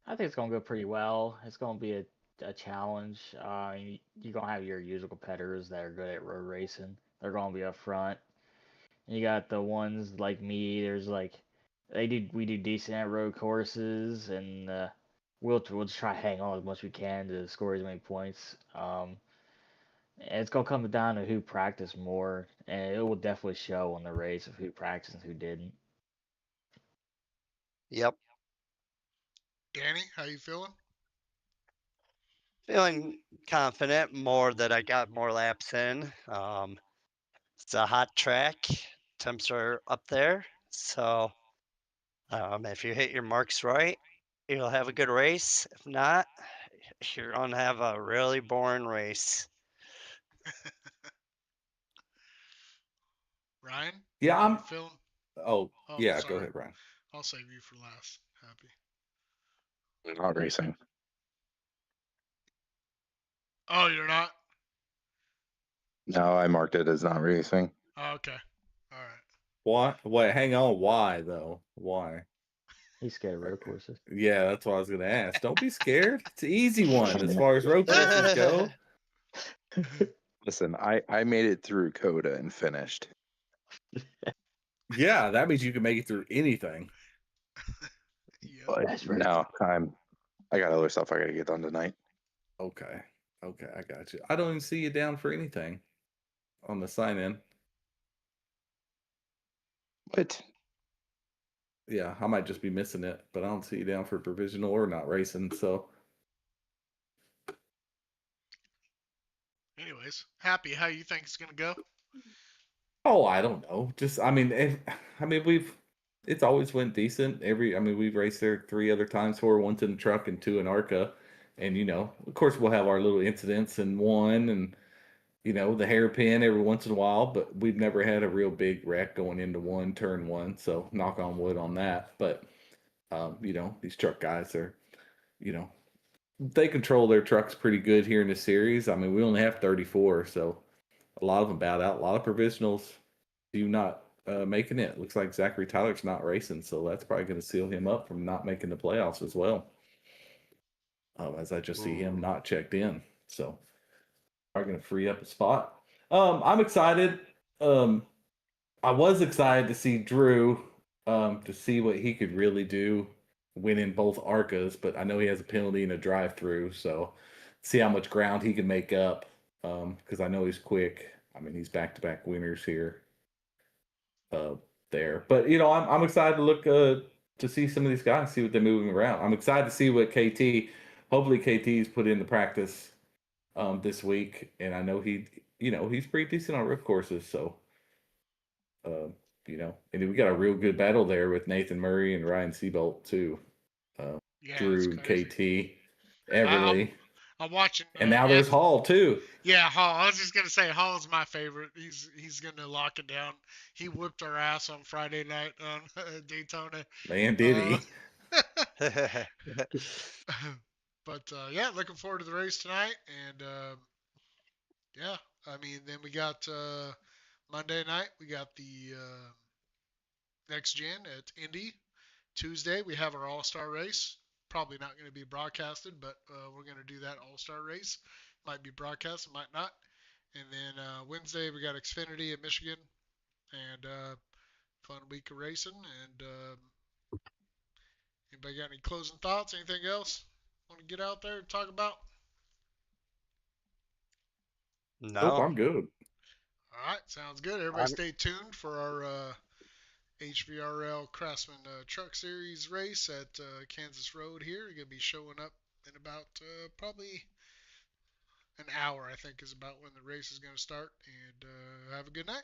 I think it's gonna go pretty well. It's gonna be a challenge. You're gonna have your usual competitors that are good at road racing. They're gonna be up front. You got the ones like me. There's like we do decent at road courses, and we'll just try to hang on as much as we can to score as many points. And it's gonna come down to who practiced more, and it will definitely show on the race of who practiced and who didn't. Yep. Danny, how you feeling? Feeling confident more that I got more laps in. It's a hot track. Temps are up there. So if you hit your marks right, you'll have a good race. If not, you're going to have a really boring race. Ryan, Yeah, how I'm. you feeling? Oh, Oh, yeah. Go sorry. ahead, Brian. I'll save you for last. Happy. Not racing. Oh, you're not? No, I marked it as not racing. Oh, okay. All right. Why? Wait, hang on. Why though? Why? He's scared of road courses. Yeah, that's what I was gonna ask. Don't be scared. It's an easy one as far as road courses go. Listen, I made it through Coda and finished. Yeah, that means you can make it through anything. Yep. But That's right. no, I got other stuff I gotta get done tonight. Okay. Okay, I got you. I don't even see you down for anything on the sign in. What? Yeah, I might just be missing it, but I don't see you down for provisional or not racing. So Anyways, Happy, how you think it's gonna go? oh, I don't know. Just I mean it's always went decent. I mean we've raced there 3 other times, 4 once in the truck and 2 in ARCA. And of course we'll have our little incidents in one and the hairpin every once in a while, but we've never had a real big wreck going into turn one. So knock on wood on that. But these truck guys are, you know, they control their trucks pretty good here in the series. I mean, we only have 34, so a lot of them bowed out. A lot of provisionals do not making it. Looks like Zachary Tyler's not racing, so that's probably going to seal him up from not making the playoffs as well. As I just see him not checked in, so are going to free up a spot. I'm excited. I was excited to see Drew, to see what he could really do winning both ARCAs, but I know he has a penalty in a drive-through, so see how much ground he can make up. Because I know he's quick. I mean, he's back-to-back winners here, there. But I'm excited to look to see some of these guys, see what they're moving around. I'm excited to see what KT. Hopefully, KT's put into practice this week, and I know he's pretty decent on rough courses, so. Uh, and then we got a real good battle there with Nathan Murray and Ryan Seabolt too. Yeah, it's Drew, crazy. KT, Everly, I'm watching. and now there's Hall too. Yeah, Hall. I was just gonna say Hall's my favorite. He's gonna lock it down. He whipped our ass on Friday night on Daytona. Man, did he? But yeah, looking forward to the race tonight. And yeah, I mean, then we got Monday night. We got the next gen at Indy. Tuesday we have our All Star race. Probably not going to be broadcasted, but we're going to do that All Star race. Might be broadcast, might not. And then Wednesday we got Xfinity at Michigan, and fun week of racing. And anybody got any closing thoughts? Anything else want to get out there and talk about? Nope, No. I'm good. All right, sounds good. Everybody stay tuned for our HVRL Craftsman Truck Series race at Kansas Road here. You're going to be showing up in about probably an hour, I think, is about when the race is going to start. And have a good night.